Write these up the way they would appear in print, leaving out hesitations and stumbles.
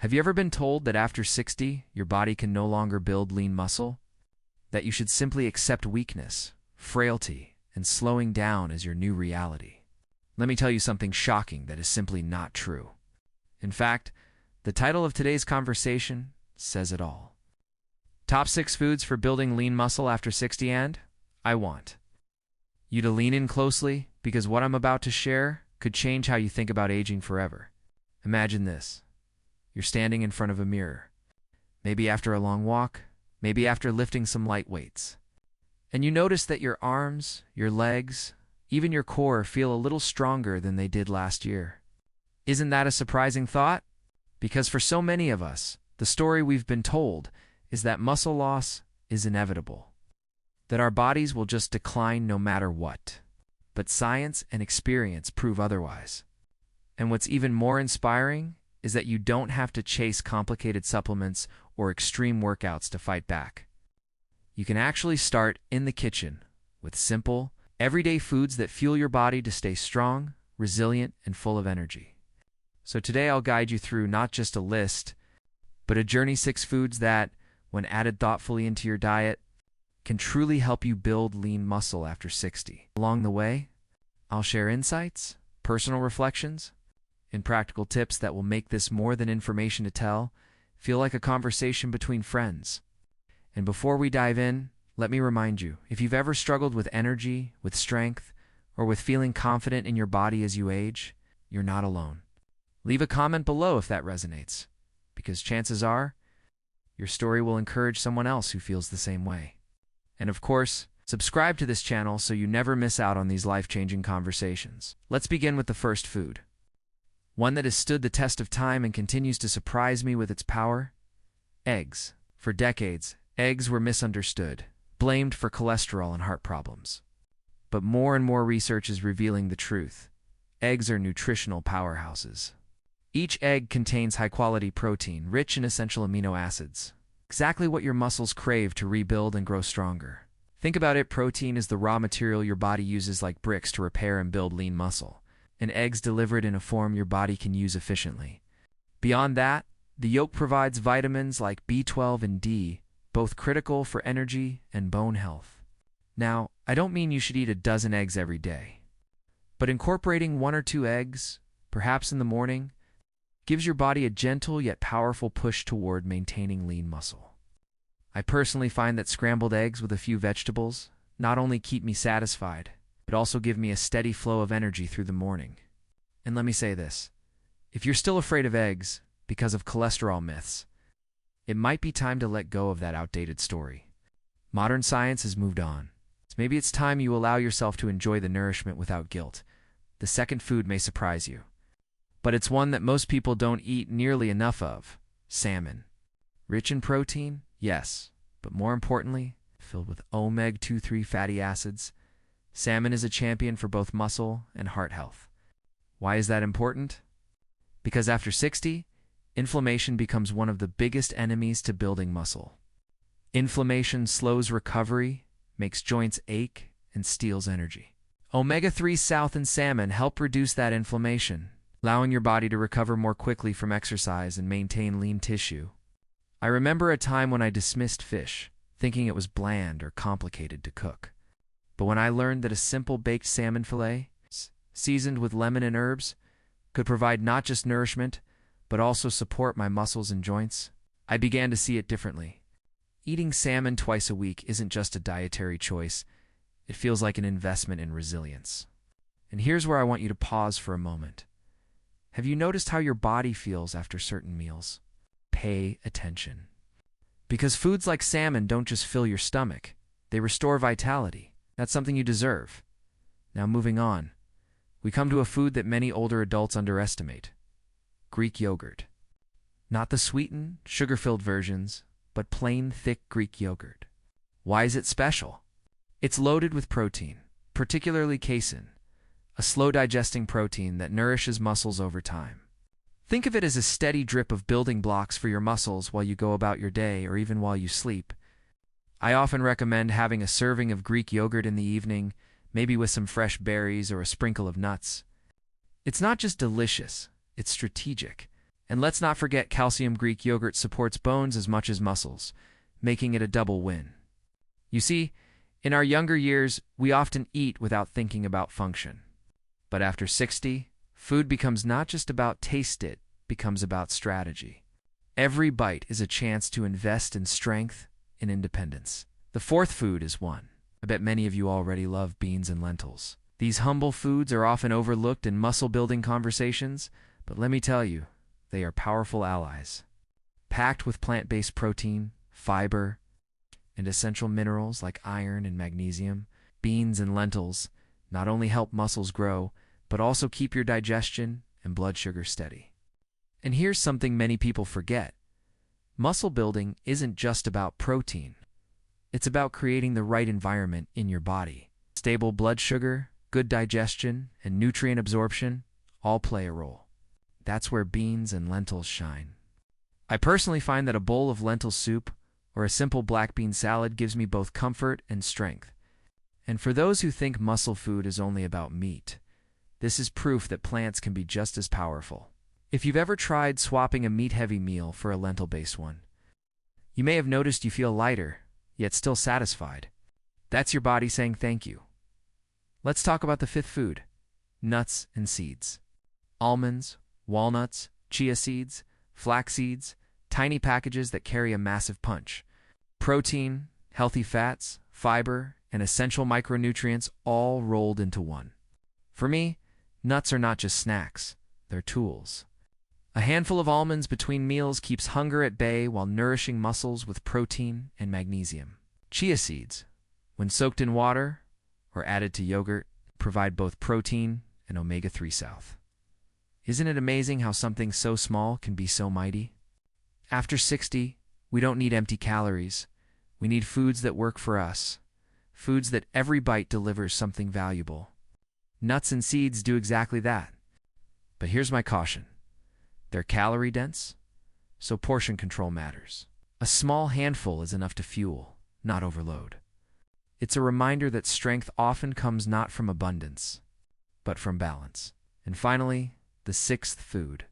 Have you ever been told that after 60, your body can no longer build lean muscle? That you should simply accept weakness, frailty, and slowing down as your new reality? Let me tell you something shocking that is simply not true. In fact, the title of today's conversation says it all. Top 6 foods for building lean muscle after 60, and I want you to lean in closely because what I'm about to share could change how you think about aging forever. Imagine this. You're standing in front of a mirror, maybe after a long walk, maybe after lifting some light weights, and you notice that your arms, your legs, even your core feel a little stronger than they did last year. Isn't that a surprising thought? Because for so many of us, the story we've been told is that muscle loss is inevitable, that our bodies will just decline no matter what. But science and experience prove otherwise. And what's even more inspiring is that you don't have to chase complicated supplements or extreme workouts to fight back. You can actually start in the kitchen with simple, everyday foods that fuel your body to stay strong, resilient, and full of energy. So today I'll guide you through not just a list, but a journey 6 foods that, when added thoughtfully into your diet, can truly help you build lean muscle after 60. Along the way, I'll share insights, personal reflections, and practical tips that will make this more than information to tell feel like a conversation between friends. And before we dive in, let me remind you, if you've ever struggled with energy, with strength, or with feeling confident in your body as you age, you're not alone. Leave a comment below if that resonates, because chances are, your story will encourage someone else who feels the same way. And of course, subscribe to this channel so you never miss out on these life-changing conversations. Let's begin with the first food. One that has stood the test of time and continues to surprise me with its power: eggs. For decades, eggs were misunderstood, blamed for cholesterol and heart problems. But more and more research is revealing the truth. Eggs are nutritional powerhouses. Each egg contains high-quality protein, rich in essential amino acids, exactly what your muscles crave to rebuild and grow stronger. Think about it, protein is the raw material your body uses like bricks to repair and build lean muscle, and eggs deliver it in a form your body can use efficiently. Beyond that, the yolk provides vitamins like B12 and D, both critical for energy and bone health. Now, I don't mean you should eat a dozen eggs every day, but incorporating 1 or 2 eggs, perhaps in the morning, gives your body a gentle yet powerful push toward maintaining lean muscle. I personally find that scrambled eggs with a few vegetables not only keep me satisfied, but also give me a steady flow of energy through the morning. And let me say this, if you're still afraid of eggs because of cholesterol myths, it might be time to let go of that outdated story. Modern science has moved on. So maybe it's time you allow yourself to enjoy the nourishment without guilt. The second food may surprise you, but it's one that most people don't eat nearly enough of: salmon. Rich in protein? Yes, but more importantly, filled with omega-3 fatty acids, salmon is a champion for both muscle and heart health. Why is that important? Because after 60, inflammation becomes one of the biggest enemies to building muscle. Inflammation slows recovery, makes joints ache, and steals energy. Omega-3 south in salmon help reduce that inflammation, allowing your body to recover more quickly from exercise and maintain lean tissue. I remember a time when I dismissed fish, thinking it was bland or complicated to cook. But when I learned that a simple baked salmon fillet, seasoned with lemon and herbs, could provide not just nourishment, but also support my muscles and joints, I began to see it differently. Eating salmon twice a week isn't just a dietary choice, it feels like an investment in resilience. And here's where I want you to pause for a moment. Have you noticed how your body feels after certain meals? Pay attention. Because foods like salmon don't just fill your stomach, they restore vitality. That's something you deserve. Now moving on, we come to a food that many older adults underestimate: Greek yogurt. Not the sweetened, sugar-filled versions, but plain, thick Greek yogurt. Why is it special? It's loaded with protein, particularly casein, a slow-digesting protein that nourishes muscles over time. Think of it as a steady drip of building blocks for your muscles while you go about your day or even while you sleep. I often recommend having a serving of Greek yogurt in the evening, maybe with some fresh berries or a sprinkle of nuts. It's not just delicious, it's strategic, And let's not forget calcium. Greek yogurt supports bones as much as muscles, making it a double win. You see, in our younger years, we often eat without thinking about function. But after 60, food becomes not just about taste, it becomes about strategy. Every bite is a chance to invest in strength and independence. The fourth food is one. I bet many of you already love beans and lentils. These humble foods are often overlooked in muscle-building conversations, but let me tell you, they are powerful allies. Packed with plant-based protein, fiber, and essential minerals like iron and magnesium, beans and lentils not only help muscles grow, but also keep your digestion and blood sugar steady. And here's something many people forget. Muscle building isn't just about protein. It's about creating the right environment in your body. Stable blood sugar, good digestion, and nutrient absorption all play a role. That's where beans and lentils shine. I personally find that a bowl of lentil soup or a simple black bean salad gives me both comfort and strength. And for those who think muscle food is only about meat, this is proof that plants can be just as powerful. If you've ever tried swapping a meat-heavy meal for a lentil-based one, you may have noticed you feel lighter, yet still satisfied. That's your body saying thank you. Let's talk about the fifth food, nuts and seeds. Almonds, walnuts, chia seeds, flax seeds, tiny packages that carry a massive punch. Protein, healthy fats, fiber, and essential micronutrients all rolled into one. For me, nuts are not just snacks, they're tools. A handful of almonds between meals keeps hunger at bay while nourishing muscles with protein and magnesium. Chia seeds, when soaked in water or added to yogurt, provide both protein and omega-3 south. Isn't it amazing how something so small can be so mighty? After 60, we don't need empty calories. We need foods that work for us, foods that every bite delivers something valuable. Nuts and seeds do exactly that. But here's my caution. They're calorie-dense, so portion control matters. A small handful is enough to fuel, not overload. It's a reminder that strength often comes not from abundance, but from balance. And finally, the sixth food,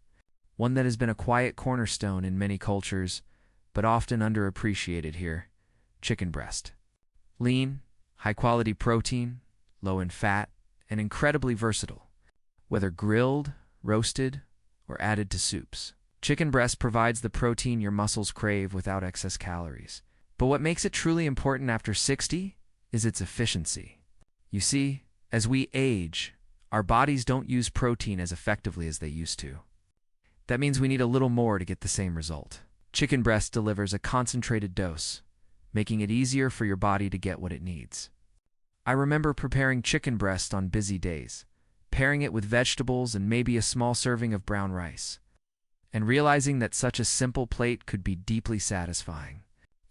one that has been a quiet cornerstone in many cultures, but often underappreciated here, chicken breast. Lean, high-quality protein, low in fat, and incredibly versatile. Whether grilled, roasted, or added to soups, chicken breast provides the protein your muscles crave without excess calories. But what makes it truly important after 60 is its efficiency. You see, as we age, our bodies don't use protein as effectively as they used to. That means we need a little more to get the same result. Chicken breast delivers a concentrated dose, making it easier for your body to get what it needs. I remember preparing chicken breast on busy days, pairing it with vegetables and maybe a small serving of brown rice, and realizing that such a simple plate could be deeply satisfying.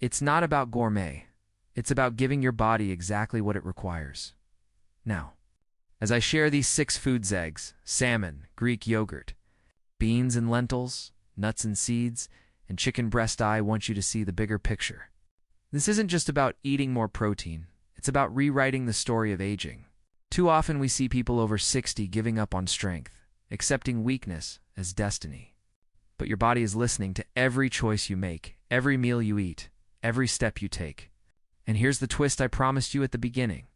It's not about gourmet. It's about giving your body exactly what it requires. Now, as I share these 6 foods: eggs, salmon, Greek yogurt, beans and lentils, nuts and seeds, and chicken breast, I want you to see the bigger picture. This isn't just about eating more protein. It's about rewriting the story of aging. Too often we see people over 60 giving up on strength, accepting weakness as destiny. But your body is listening to every choice you make, every meal you eat, every step you take. And here's the twist I promised you at the beginning.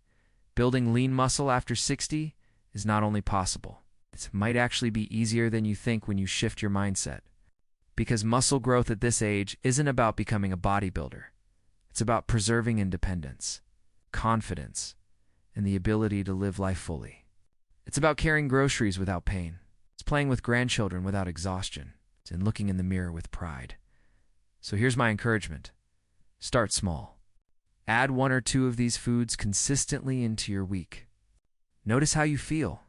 Building lean muscle after 60 is not only possible, it might actually be easier than you think when you shift your mindset. Because muscle growth at this age isn't about becoming a bodybuilder. It's about preserving independence, confidence, and the ability to live life fully. It's about carrying groceries without pain. It's playing with grandchildren without exhaustion, and looking in the mirror with pride. So here's my encouragement. Start small. Add 1 or 2 of these foods consistently into your week. Notice how you feel.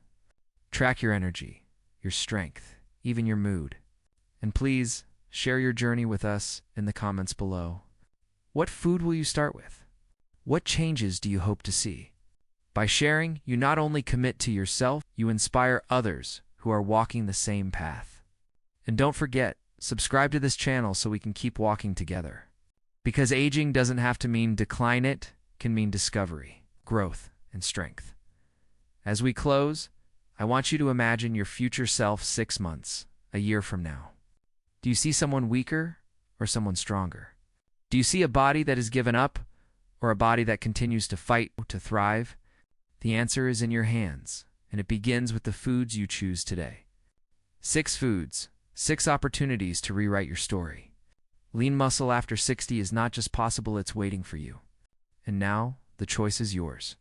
Track your energy, your strength, even your mood. And please, share your journey with us in the comments below. What food will you start with? What changes do you hope to see? By sharing, you not only commit to yourself, you inspire others who are walking the same path. And don't forget, subscribe to this channel so we can keep walking together. Because aging doesn't have to mean decline, it can mean discovery, growth, and strength. As we close, I want you to imagine your future self 6 months, a year from now. Do you see someone weaker or someone stronger? Do you see a body that has given up or a body that continues to fight to thrive? The answer is in your hands, and it begins with the foods you choose today. 6 foods, 6 opportunities to rewrite your story. Lean muscle after 60 is not just possible, it's waiting for you. And now, the choice is yours.